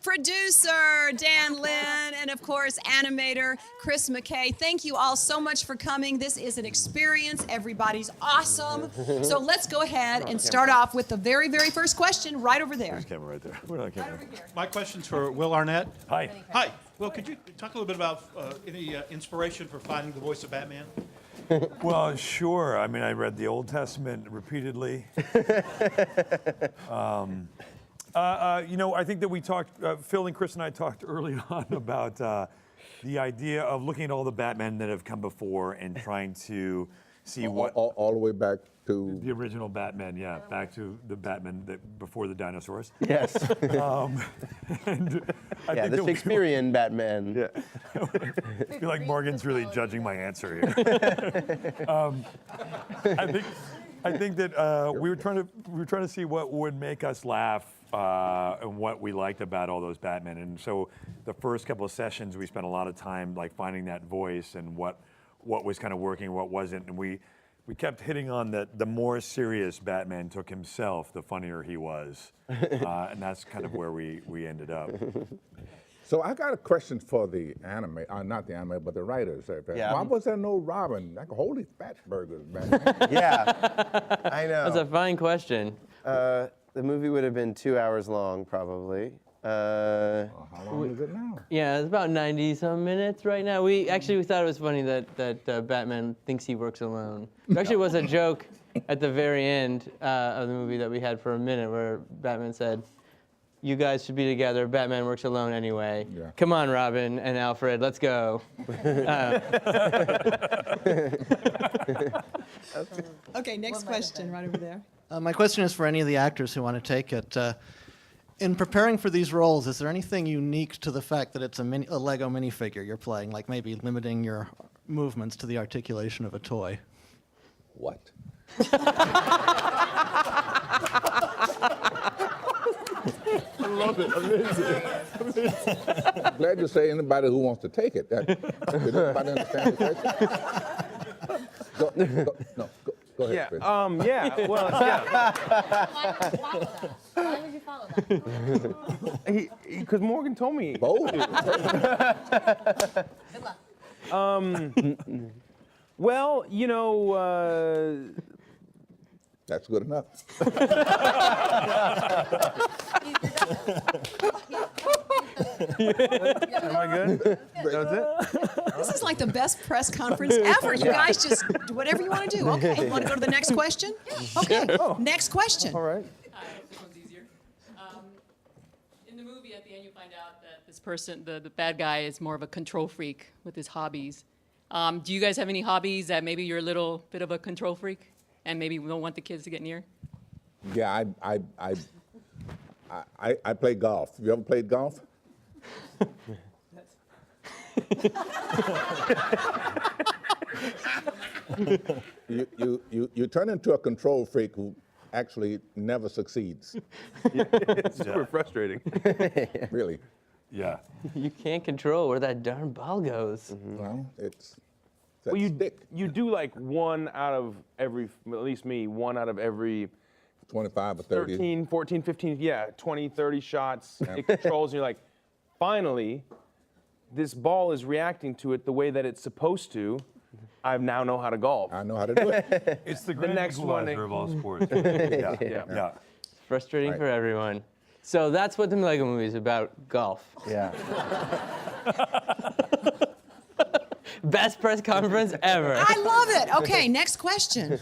Producer Dan Lin, and of course, animator Chris McKay. Thank you all so much for coming. This is an experience. Everybody's awesome. So let's go ahead and start off with the very, very first question right over there. There's a camera right there. We're on camera. Right over here. My question's for Will Arnett. Hi. Hi. Will, could you talk a little bit about any inspiration for finding the voice of Batman? Well, sure. I mean, I read the Old Testament repeatedly. I think that we talked, Phil and Chris and I talked early on about the idea of looking at all the Batmen that have come before and trying to see what... All the way back to... The original Batman, yeah, back to the Batman that before the dinosaurs. Yes. And I Yeah, think the that Shakespearean Batman. Yeah. I feel like Morgan's really judging my answer here. I think that we were trying to see what would make us laugh and what we liked about all those Batmen. And so the first couple of sessions, we spent a lot of time like finding that voice and what was kind of working, what wasn't. And we kept hitting on that the more serious Batman took himself, the funnier he was. And that's kind of where we ended up. So I got a question for the anime, not the anime, but the writers. Yeah. Why was there no Robin? Like, holy fat burgers, man. Yeah, I know. That's a fine question. The movie would have been 2 hours long, probably. How long is it now? Yeah, it's about 90-some minutes right now. We thought it was funny that Batman thinks he works alone. There actually was a joke at the very end of the movie that we had for a minute where Batman said, "You guys should be together. Batman works alone anyway. Yeah. Come on, Robin and Alfred, let's go." Okay, next question right over there. My question is for any of the actors who want to take it. In preparing for these roles, is there anything unique to the fact that it's a Lego minifigure you're playing, like maybe limiting your movements to the articulation of a toy? What? I love it. Amazing. I'm glad you say anybody who wants to take it. Did anybody understand the question? Go ahead, Chris. Yeah, well, yeah. Why would you follow that? Because Morgan told me. Bold. Good luck. Well, That's good enough. am I good? That's it? This is like the best press conference ever. You guys just do whatever you want to do. Okay, you want to go to the next question? Okay, next question. All right. This one's easier. In the movie, at the end, you find out that this person, the bad guy, is more of a control freak with his hobbies. Do you guys have any hobbies that maybe you're a little bit of a control freak and maybe we don't want the kids to get near? Yeah, I play golf. You ever played golf? You turn into a control freak who actually never succeeds. It's super frustrating. Really. Yeah. You can't control where that darn ball goes. Well, it's that Well, stick. you do like one out of every, at least me, one out of every 25 or 30. 13, 14, 15, 20, 30 shots. It controls, and you're like, finally, this ball is reacting to it the way that it's supposed to. I now know how to golf. I know how to do it. It's the grand next one- equalizer of all sports. Yeah. Frustrating Right. for everyone. So that's what the Lego movie is about, golf. Yeah. Best press conference ever. I love it. Okay, next question.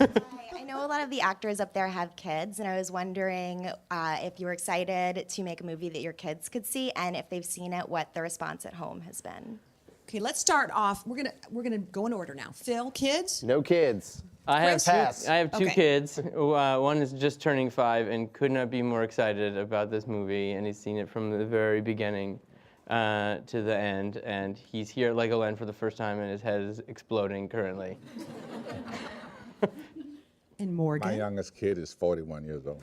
I know a lot of the actors up there have kids, and I was wondering if you were excited to make a movie that your kids could see, and if they've seen it, what the response at home has been. Okay, let's start off. We're gonna go in order now. Phil, kids. No kids. I have Chris? Pass. I have two Okay. kids. One is just turning 5 and could not be more excited about this movie, and he's seen it from the very beginning to the end, and he's here at Legoland for the first time, and his head is exploding currently. And Morgan. My youngest kid is 41 years old.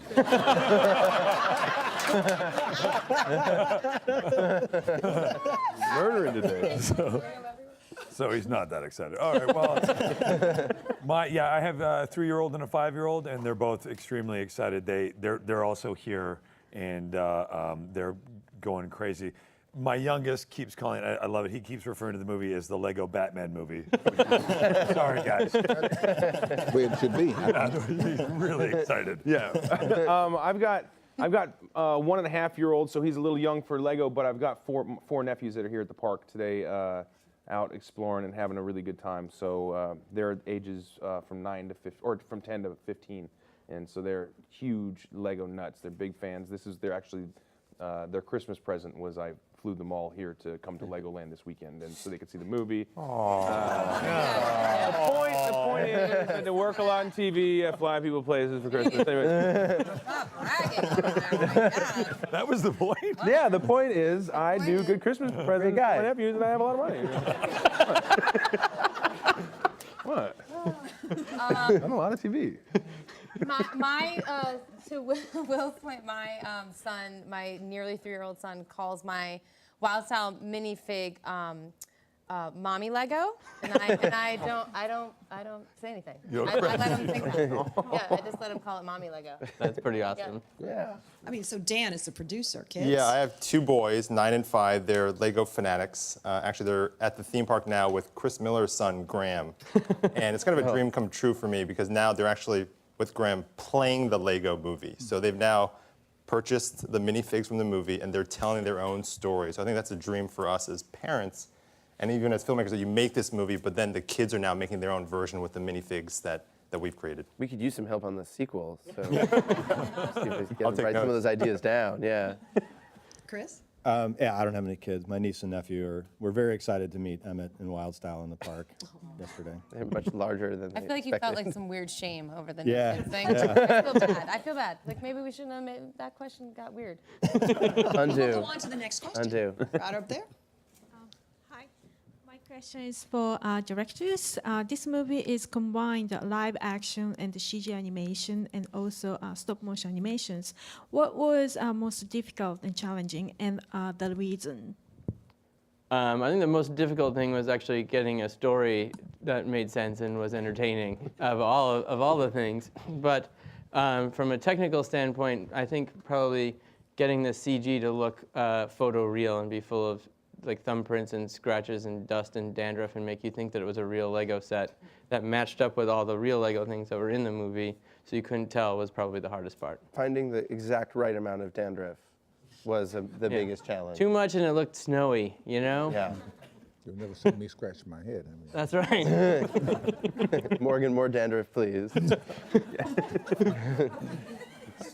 Murdering today. So he's not that excited. All right, well, I have a 3-year-old and a 5-year-old, and they're both extremely excited. They're also here and they're going crazy. My youngest keeps calling it, I love it, he keeps referring to the movie as the Lego Batman movie. Sorry, guys. The way it should be. He's really excited. Yeah. I've got 1.5-year-old, so he's a little young for Lego, but I've got four nephews that are here at the park today, out exploring and having a really good time. So they're ages from 9 to 15, or from 10 to 15, and so they're huge Lego nuts. They're big fans. They're actually their Christmas present was I flew them all here to come to Legoland this weekend, and so they could see the movie. The point is that to work a lot on TV, fly people places for Christmas. Anyway. That was the point? Yeah, the point is I do good Christmas presents for my nephews, and I have a lot of money. What? I'm a lot of TV. To Will's point, my son, my nearly 3-year-old son, calls my Wild Style minifig mommy Lego, and I don't say anything. I let him think that. Yeah, I just let him call it mommy Lego. That's pretty awesome. Yeah. I mean, so Dan is the producer, kids. Yeah, I have 2 boys, 9 and 5. They're Lego fanatics. Actually, they're at the theme park now with Chris Miller's son, Graham. And it's kind of a dream come true for me because now they're actually, with Graham, playing the Lego movie. So they've now purchased the minifigs from the movie and they're telling their own story. So I think that's a dream for us as parents and even as filmmakers that you make this movie, but then the kids are now making their own version with the minifigs that we've created. We could use some help on the sequel. So see if we can write some of those ideas down. Yeah. Chris? Yeah, I don't have any kids. My niece and nephew we're very excited to meet Emmett and Wild Style in the park yesterday. They're much larger than I feel like you felt like some weird shame over the Yeah. nephew thing. Yeah. I feel bad. Like maybe we shouldn't have made that question got weird. Undo. We'll go on to the next question. Undo. Right up there. Hi, my question is for directors. This movie is combined live action and CG animation and also stop motion animations. What was most difficult and challenging, and the reason? I think the most difficult thing was actually getting a story that made sense and was entertaining of all the things. But from a technical standpoint, I think probably getting the CG to look photoreal and be full of like thumbprints and scratches and dust and dandruff and make you think that it was a real Lego set that matched up with all the real Lego things that were in the movie, so you couldn't tell was probably the hardest part. Finding the exact right amount of dandruff was the biggest challenge. Too much and it looked snowy, you know? Yeah. You'll never see me scratch my head. I mean. That's right. Morgan, more dandruff, please.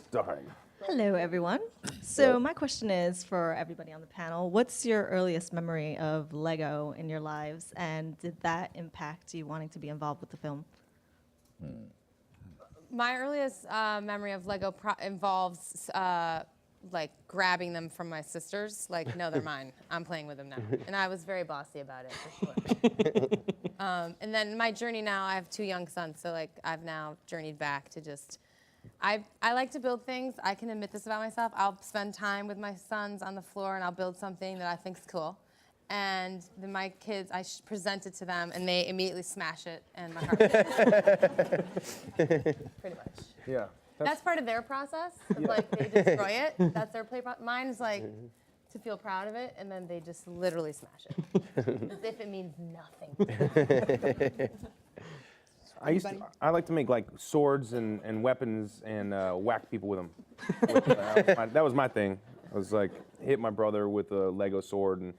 Starring. Hello, everyone. So my question is for everybody on the panel. What's your earliest memory of Lego in your lives, and did that impact you wanting to be involved with the film? My earliest memory of Lego involves like grabbing them from my sisters. Like, no, they're mine. I'm playing with them now. And I was very bossy about it, for sure. And then my journey now, I have 2 young sons, so like I've now journeyed back to just, I like to build things. I can admit this about myself. I'll spend time with my sons on the floor and I'll build something that I think is cool. And then my kids, I present it to them and they immediately smash it and my heart pretty much. Yeah. That's part of their process. Like they destroy it. That's their play. Mine is like to feel proud of it, and then they just literally smash it, as if it means nothing. I like to make like swords and weapons and whack people with them. That was my thing. I was like hit my brother with a Lego sword and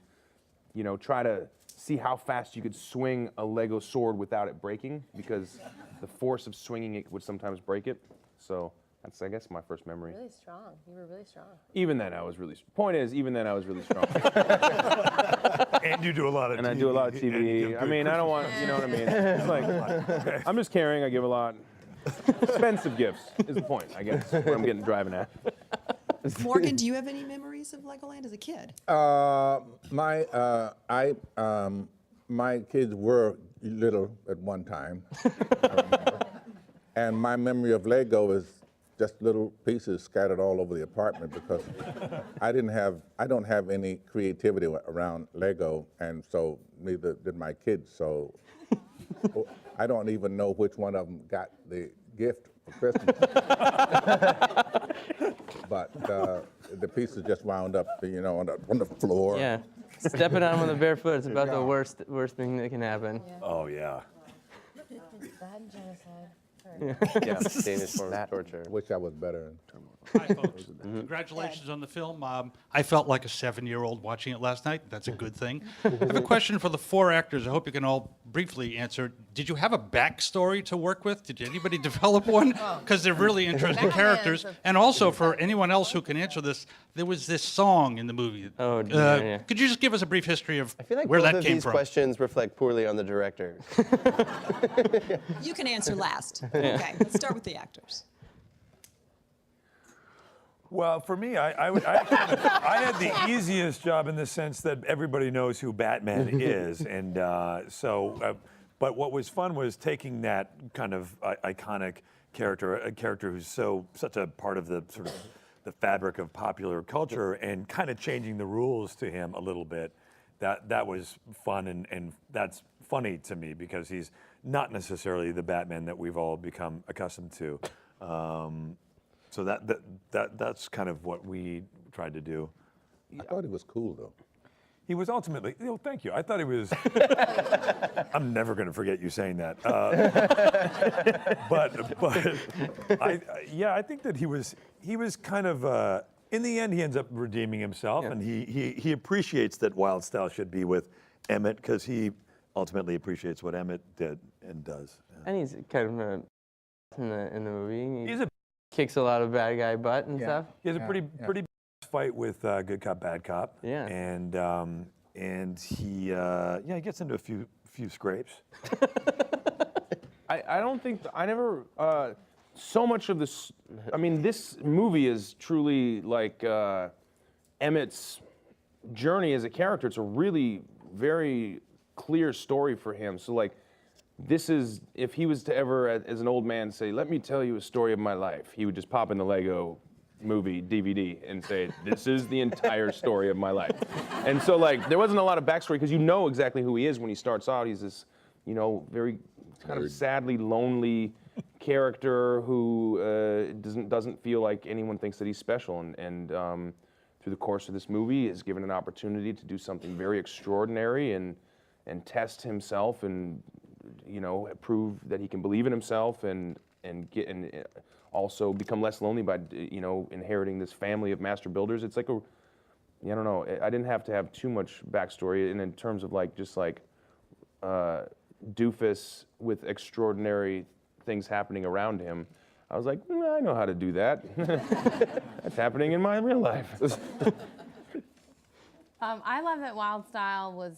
try to see how fast you could swing a Lego sword without it breaking, because the force of swinging it would sometimes break it. So that's, I guess, my first memory. Really strong. You were really strong. Even then, I was really. Point is, even then, I was really strong. And you do a lot of. And TV. I do a lot of TV. I mean, I don't want. You know what I mean? It's like I'm just caring. I give a lot. Expensive gifts is the point, I guess. What I'm driving at. Morgan, do you have any memories of Legoland as a kid? My kids were little at one time. And my memory of Lego is just little pieces scattered all over the apartment, because I don't have any creativity around Lego, and so neither did my kids. So I don't even know which one of them got the gift for Christmas. but the pieces just wound up, on the floor. Yeah. Stepping on them with a bare foot is about the worst thing that can happen. Oh, yeah. Is that genocide? Yeah, Danish form of torture. Wish I was better. Hi, folks. Congratulations on the film. I felt like a 7-year-old watching it last night. That's a good thing. I have a question for the 4 actors. I hope you can all briefly answer. Did you have a backstory to work with? Did anybody develop one? Because they're really interesting characters. And also, for anyone else who can answer this, there was this song in the movie. Oh, dear, yeah. Could you just give us a brief history of I feel like where both that of came these from? questions reflect poorly on the director. You can answer last. Okay, let's start with the actors. Well, for me, I had the easiest job in the sense that everybody knows who Batman is, and but what was fun was taking that kind of iconic character, a character who's such a part of the sort of the fabric of popular culture, and kind of changing the rules to him a little bit. That was fun, and that's funny to me because he's not necessarily the Batman that we've all become accustomed to. So that's kind of what we tried to do. I thought he was cool, though. He was ultimately, thank you. I thought he was, I'm never going to forget you saying that. But I think that he was kind of, in the end, he ends up redeeming himself, and he appreciates that Wild Style should be with Emmett because he ultimately appreciates what Emmett did and does. And he's kind of in the movie. He's a kicks a lot of bad guy butt and stuff. He has a pretty fight with Good Cop, Bad Cop. Yeah. And he gets into a few scrapes. I don't think I never so much of this. I mean, this movie is truly like Emmett's journey as a character. It's a really very clear story for him. So like, this is, if he was to ever, as an old man, say, "Let me tell you a story of my life," he would just pop in the Lego movie DVD and say, "This is the entire story of my life." And so like, there wasn't a lot of backstory because you know exactly who he is when he starts out. He's this, very kind of sadly lonely character who doesn't feel like anyone thinks that he's special. And through the course of this movie, is given an opportunity to do something very extraordinary and test himself and prove that he can believe in himself and also become less lonely by inheriting this family of master builders. It's like I don't know. I didn't have to have too much backstory, and in terms of doofus with extraordinary things happening around him, I was like, I know how to do that. That's happening in my real life. I love that Wild Style was,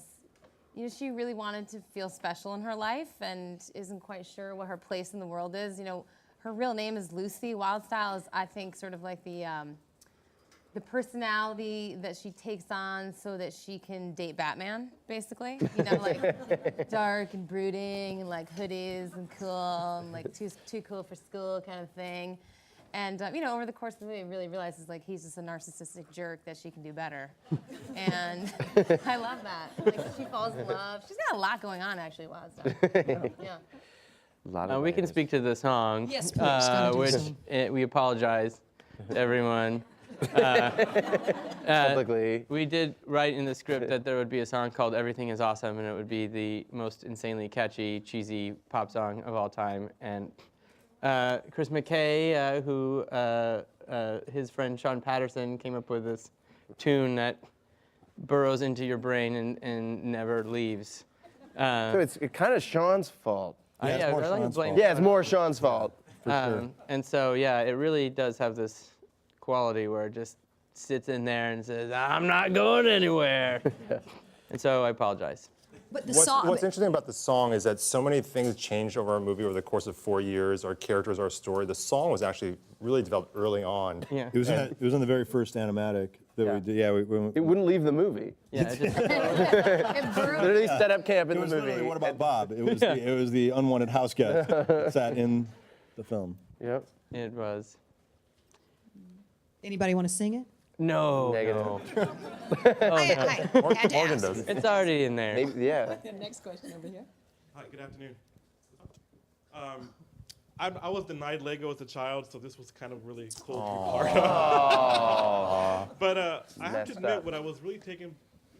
she really wanted to feel special in her life and isn't quite sure what her place in the world is. Her real name is Lucy. Wild Style is, I think, sort of like the personality that she takes on so that she can date Batman, basically. Like dark and brooding and like hoodies and cool and like too cool for school kind of thing. And over the course of the movie, really realizes like he's just a narcissistic jerk that she can do better. And I love that. Like she falls in love. She's got a lot going on actually, Wild Style. Yeah. We can speak to the song. Yes, please. Gotta do which some. we apologize to everyone. Publicly. We did write in the script that there would be a song called "Everything Is Awesome," and it would be the most insanely catchy, cheesy pop song of all time. And Chris McKay, who his friend Sean Patterson came up with this tune that burrows into your brain and never leaves. So it's kind of Sean's fault. Yeah, I like to blame. Yeah, it's more Sean's fault. And so, yeah, it really does have this quality where it just sits in there and says, "I'm not going anywhere." And so I apologize. But the What's interesting about the song is that so many things changed over our movie over the course of 4 years. Our characters, our story. The song was actually really developed early on. Yeah. It was in the very first animatic that we did. Yeah, we It wouldn't leave the movie. Yeah, Literally set up camp in It the was movie. literally What About Bob? It was the unwanted house guest that sat in the film. Yep. It was. Anybody want to sing it? No. Negative. Morgan does. It's already in there. Maybe, yeah. Next question over here. Hi, good afternoon. I was denied Lego as a child, so this was kind of really cool to be part of. But I have to admit, what I was really taken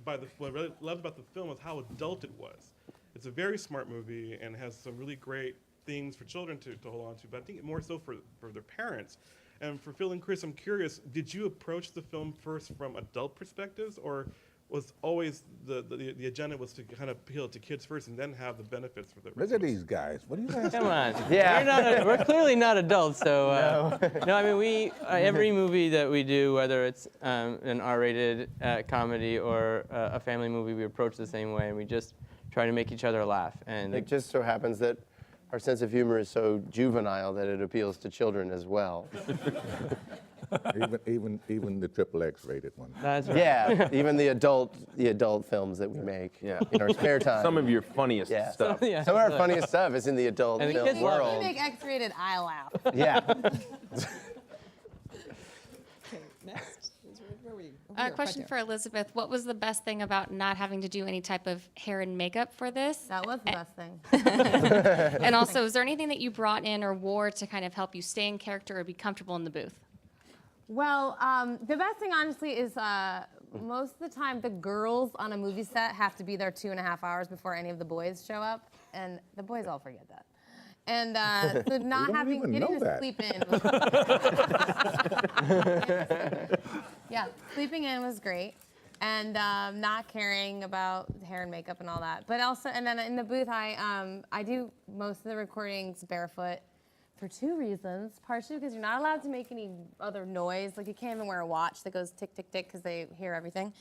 by what I really loved about the film was how adult it was. It's a very smart movie and has some really great things for children to hold on to, but I think more so for their parents. And for Phil and Chris, I'm curious, did you approach the film first from adult perspectives, or was always the agenda was to kind of appeal to kids first and then have the benefits for the Look at these guys. What are you asking? Come on. Yeah. We're clearly not adults, so. No, I mean, every movie that we do, whether it's an R-rated comedy or a family movie, we approach the same way, and we just try to make each other laugh. And It just so happens that our sense of humor is so juvenile that it appeals to children as well. even the XXX rated one. That's right. Yeah, even the adult films that we make in our spare time. Some of your funniest stuff. Some of our funniest stuff is in the adult And the film kids love it. world. If you make X-rated, I laugh. Yeah. Okay, next. Where were you? A question for Elizabeth. What was the best thing about not having to do any type of hair and makeup for this? That was the best thing. And also, is there anything that you brought in or wore to kind of help you stay in character or be comfortable in the booth? Well, the best thing, honestly, is most of the time the girls on a movie set have to be there 2.5 hours before any of the boys show up, and the boys all forget that. And so not getting to sleep in. Yeah, sleeping in was great, and not caring about hair and makeup and all that. But also, and then in the booth, I do most of the recordings barefoot. For 2 reasons. Partially because you're not allowed to make any other noise. Like you can't even wear a watch that goes tick, tick, tick because they hear everything.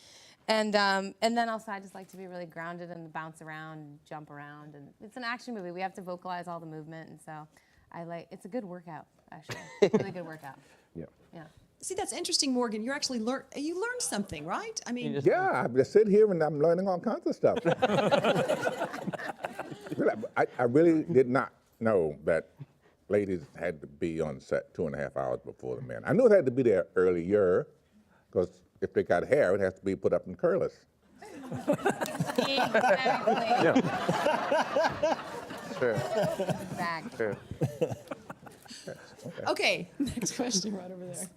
And then also I just like to be really grounded and bounce around, and jump around. And it's an action movie. We have to vocalize all the movement. And so it's a good workout, actually. Really good workout. Yeah. Yeah. See, that's interesting, Morgan. You actually learned something, right? I mean, Yeah, I just sit here and I'm learning all kinds of stuff. I really did not know that ladies had to be on set 2.5 hours before the men. I knew it had to be there earlier, because if they got hair, it has to be put up in curlers. Exactly. Sure. Exactly. Sure. okay, next question right over there.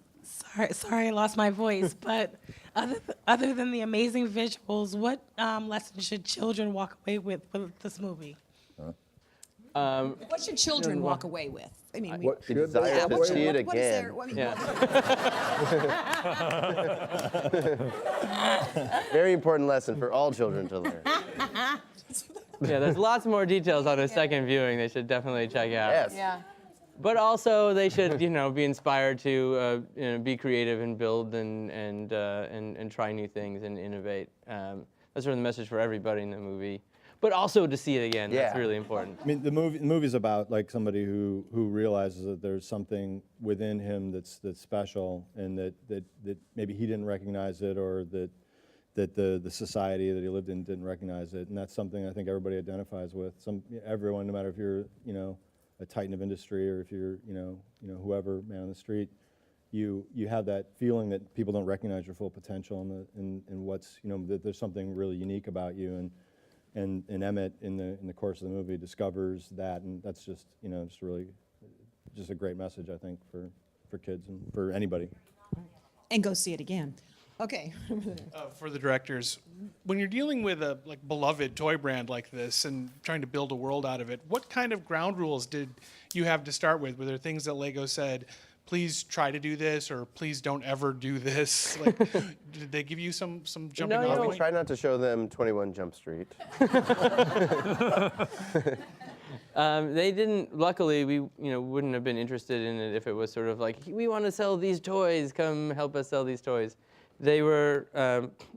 Sorry, I lost my voice. But other than the amazing visuals, what lessons should children walk away with this movie? What should children walk away with? I mean, What should they desire walk to away see with? it what is again. there? I mean, Very important lesson for all children to learn. Yeah, there's lots more details on a second viewing they should definitely check out. Yes. Yeah. But also they should, be inspired to be creative and build and try new things and innovate. That's sort of the message for everybody in the movie. But also to see it again. That's Yeah. really important. I mean, the movie's about like somebody who realizes that there's something within him that's special, and that maybe he didn't recognize it, or that the society that he lived in didn't recognize it, and that's something I think everybody identifies with. Everyone, no matter if you're a titan of industry or if you're whoever, man on the street, you have that feeling that people don't recognize your full potential and what's that there's something really unique about you, and Emmett in the course of the movie discovers that, and that's just just a great message, I think, for kids and for anybody. and go see it again. Okay. For the directors, when you're dealing with a beloved toy brand like this and trying to build a world out of it, what kind of ground rules did you have to start with? Were there things that Lego said, please try to do this, or please don't ever do this? Did they give you some jumping off We point? try not to show them 21 Jump Street. They didn't. Luckily, we wouldn't have been interested in it if it was sort of like, we want to sell these toys. Come help us sell these toys. They were,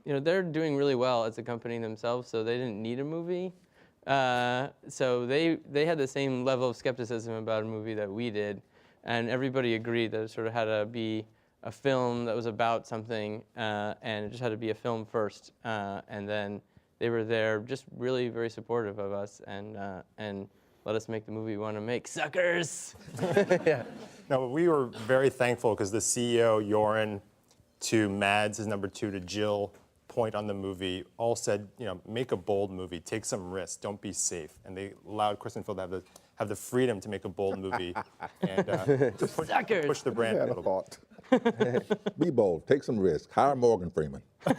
they're doing really well as a company themselves, so they didn't need a movie. So they had the same level of skepticism about a movie that we did, and everybody agreed that it sort of had to be a film that was about something, and it just had to be a film first, and then they were there, just really very supportive of us, and let us make the movie we want to make. Suckers! Yeah. No, we were very thankful because the CEO, Joran, to Mads, his number 2, to Jill, point on the movie, all said, make a bold movie, take some risks, don't be safe. And they allowed Chris and Phil to have have the freedom to make a bold movie and push the brand a little bit. Be bold. Take some risk. Hire Morgan Freeman. Do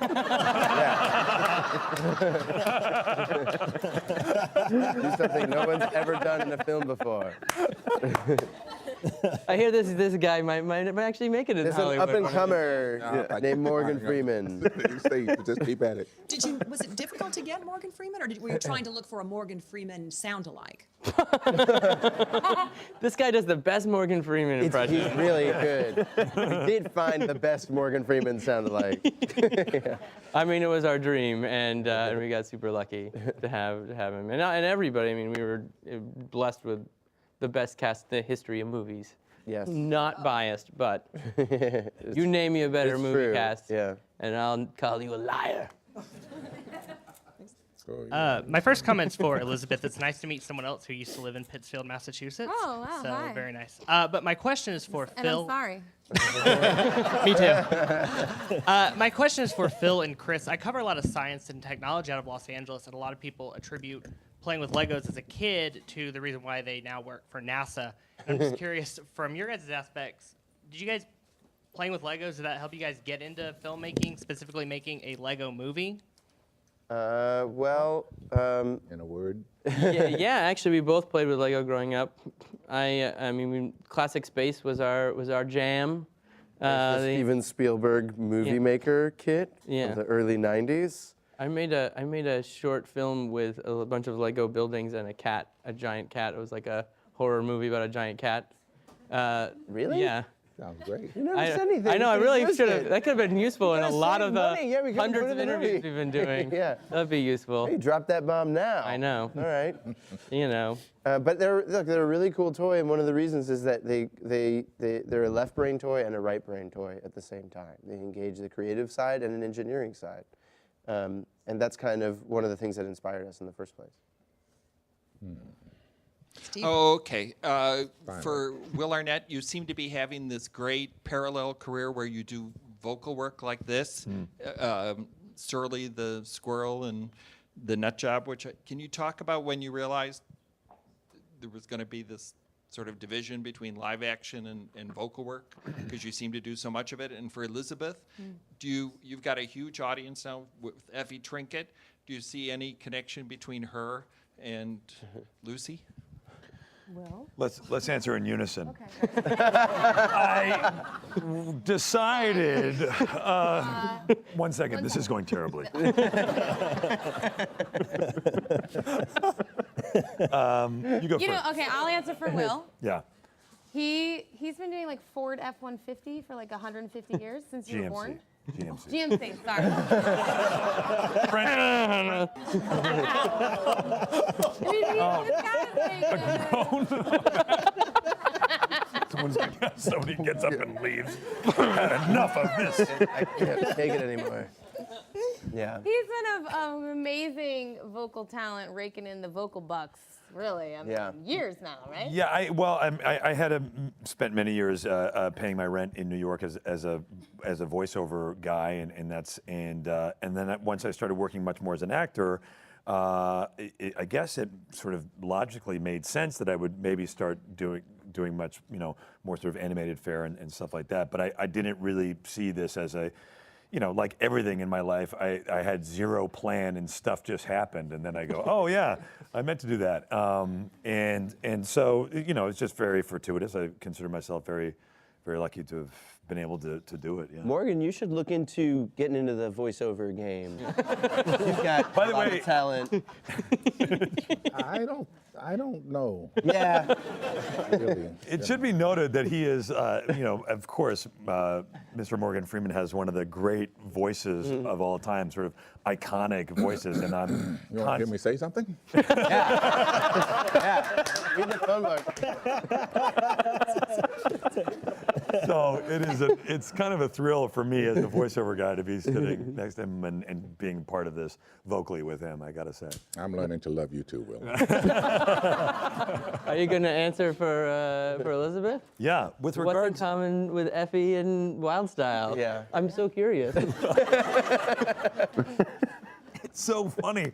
something no one's ever done in a film before. I hear this guy might actually make it in There's an Hollywood. up-and-comer named Morgan Freeman. Just keep at it. Was it difficult to get Morgan Freeman, or were you trying to look for a Morgan Freeman sound-alike? This guy does the best Morgan Freeman impression. He's really good. We did find the best Morgan Freeman sound alike. Yeah. I mean, it was our dream, and we got super lucky to have him, and everybody. I mean, we were blessed with the best cast in the history of movies. Yes. Not biased, but you name me a better it's movie true. cast, Yeah. and I'll call you a liar. My first comment's for Elizabeth. It's nice to meet someone else who used to live in Pittsfield, Massachusetts. Oh, wow, So hi. very nice. But my question is for And Phil. I'm sorry. Me too. My question is for Phil and Chris. I cover a lot of science and technology out of Los Angeles, and a lot of people attribute playing with Legos as a kid to the reason why they now work for NASA. And I'm just curious, from your guys' aspects, did you guys, playing with Legos, did that help you guys get into filmmaking, specifically making a Lego movie? In a word. yeah, actually, we both played with Lego growing up. I mean, Classic Space was our jam. The Steven Spielberg movie maker kit Yeah. of the early 90s. I made a short film with a bunch of Lego buildings and a giant cat. It was like a horror movie about a giant cat. Really? Yeah. Sounds great. You never said anything. I know. I You really used should have. it. That could have been useful in a gotta lot save of the money. Yeah, we could've hundreds put it of in the interviews movie. we've been doing. Yeah. That'd be useful. Hey, drop that bomb now. I know. All right. You know. But they're a really cool toy, and one of the reasons is that they're a left brain toy and a right brain toy at the same time. They engage the creative side and an engineering side, and that's kind of one of the things that inspired us in the first place. Oh, okay. For Will Arnett, you seem to be having this great parallel career where you do vocal work like this. Surly the Squirrel and the Nut Job. Can you talk about when you realized there was going to be this sort of division between live action and vocal work, because you seem to do so much of it? And for Elizabeth, you've got a huge audience now with Effie Trinket. Do you see any connection between her and Lucy? Will? Let's answer in unison. I decided. 1 second. This is going terribly. You go You know, first. okay, I'll answer for Will. Yeah. He's been doing like Ford F-150 for like 150 years since you were born. GMC. GMC, sorry. Somebody gets up and leaves. Had enough of this. I can't take it anymore. Yeah. He's been an amazing vocal talent, raking in the vocal bucks. Really, I mean, years now, right? Yeah, I had spent many years paying my rent in New York as a voiceover guy, and then once I started working much more as an actor, I guess it sort of logically made sense that I would maybe start doing much more sort of animated fare and stuff like that. But I didn't really see this as a like everything in my life, I had zero plan and stuff just happened, and then I go, oh yeah, I meant to do that, and so it's just very fortuitous. I consider myself very, very lucky to have been able to do it. Yeah. Morgan, you should look into getting into the voiceover game. You've got By the a lot way- of talent. I don't know. Yeah. Really. It should be noted that he is, of course, Mr. Morgan Freeman has one of the great voices of all time, sort of iconic voices, and I'm. You want to hear me say something? Yeah. Read the phone book. So it's kind of a thrill for me as a voiceover guy to be sitting next to him and being part of this vocally with him, I gotta say. I'm learning to love you too, Will. Are you going to answer for Elizabeth? Yeah, with What's in common with Effie and Wildstyle? Yeah. I'm so curious. It's so funny.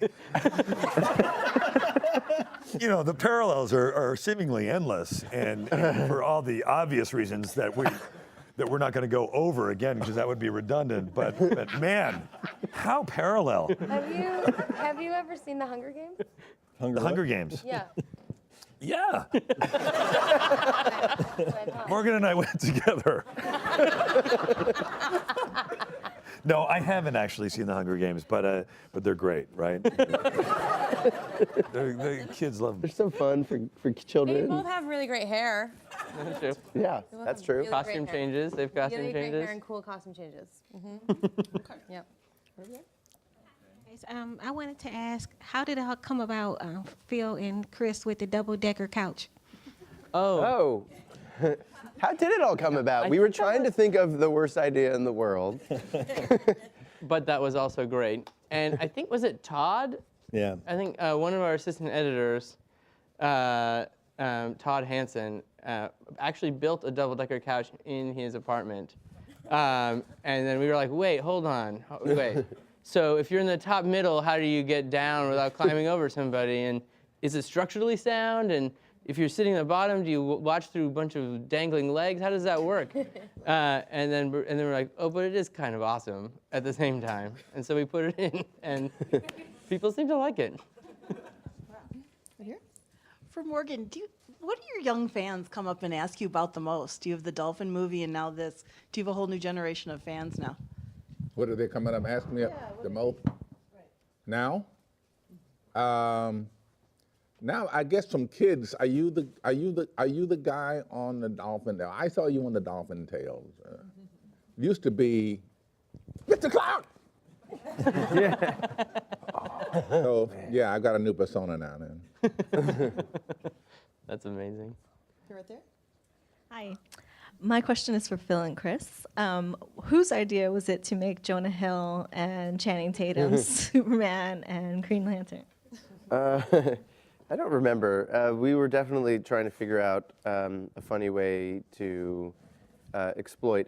you know, the parallels are seemingly endless, and for all the obvious reasons that we're not going to go over again, because that would be redundant. But man, how parallel. Have you ever seen The Hunger Games? The Hunger Games. Yeah. Yeah. Morgan and I went together. No, I haven't actually seen The Hunger Games, but they're great, right? The kids love them. They're so fun for They children. both have really great hair. That's true. Yeah, They both that's have true. really Costume great hair. changes. They've costume Really great changes. hair and cool costume changes. Yep. I wanted to ask, how did it all come about, Phil and Chris, with the double-decker couch? Oh. How did it all come about? We were trying to think of the worst idea in the world. But that was also great. And I think, was it Todd? Yeah. I think one of our assistant editors, Todd Hansen, actually built a double-decker couch in his apartment. And then we were like, wait, hold on, wait. So if you're in the top middle, how do you get down without climbing over somebody? And is it structurally sound? And if you're sitting at the bottom, do you watch through a bunch of dangling legs? How does that work? And then we're like, oh, but it is kind of awesome at the same time. And so we put it in, and people seem to like it. For Morgan, what do your young fans come up and ask you about the most? Do you have the Dolphin movie and now this? Do you have a whole new generation of fans now? What are they coming up asking me the most? Now? Now I guess some kids. Are you the guy on the Dolphin? I saw you on the Dolphin Tales. Used to be Mr. Cloud. Yeah. So yeah, I got a new persona now. Then. That's amazing. You're right there. Hi. My question is for Phil and Chris. Whose idea was it to make Jonah Hill and Channing Tatum Superman and Green Lantern? I don't remember. We were definitely trying to figure out a funny way to include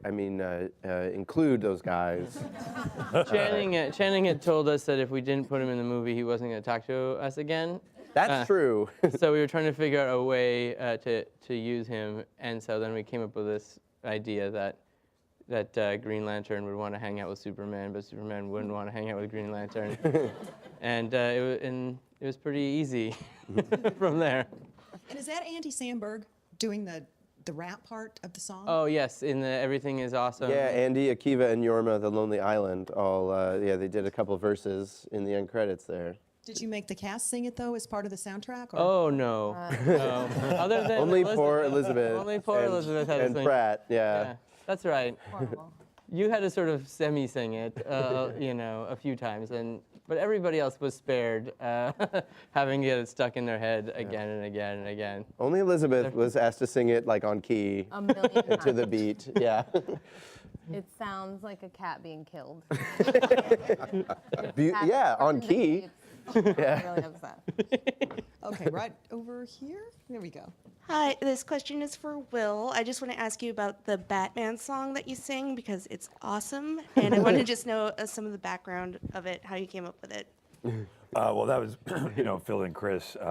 those guys. Channing had told us that if we didn't put him in the movie, he wasn't going to talk to us again. That's true. So we were trying to figure out a way to use him, and so then we came up with this idea that Green Lantern would want to hang out with Superman, but Superman wouldn't want to hang out with Green Lantern, and it was pretty easy from there. And is that Andy Samberg doing the rap part of the song? Oh yes, in the Everything Is Awesome. Yeah, Andy, Akiva, and Yorma, The Lonely Island, all, they did a couple verses in the end credits there. Did you make the cast sing it though as part of the soundtrack? Or? Oh no. No. Other than Only poor Elizabeth. Only poor and, Elizabeth had to and sing. Pratt, yeah. That's right. You had to sort of semi-sing it, a few times, but everybody else was spared having to get it stuck in their head again and again and again. Only Elizabeth was asked to sing it like on key A million to the times. beat. Yeah. It sounds like a cat being killed. Yeah, on key. I'm really upset. Okay, right over here. There we go. Hi, this question is for Will. I just want to ask you about the Batman song that you sing because it's awesome, and I want to just know some of the background of it, how you came up with it. Well, that was, Phil and Chris, we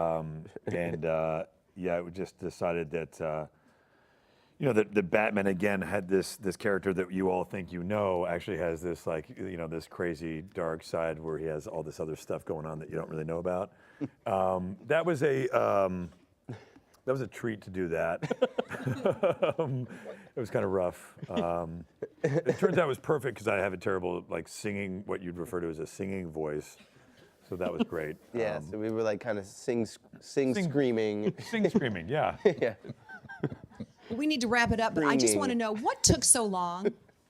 just decided that, that Batman again had this character that you all think actually has this this crazy dark side where he has all this other stuff going on that you don't really know about. That was a treat to do that. It was kind of rough. It turns out it was perfect because I have a terrible singing, what you'd refer to as a singing voice. So that was great. Yeah, so we were like kind of sing screaming. Sing screaming, yeah. Yeah. We need to wrap it up, but I just want to know what took so long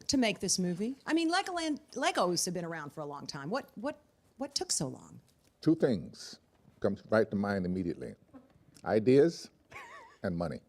to make this movie. I mean, Legos have been around for a long time. What took so long? Two things comes right to mind immediately: ideas and money.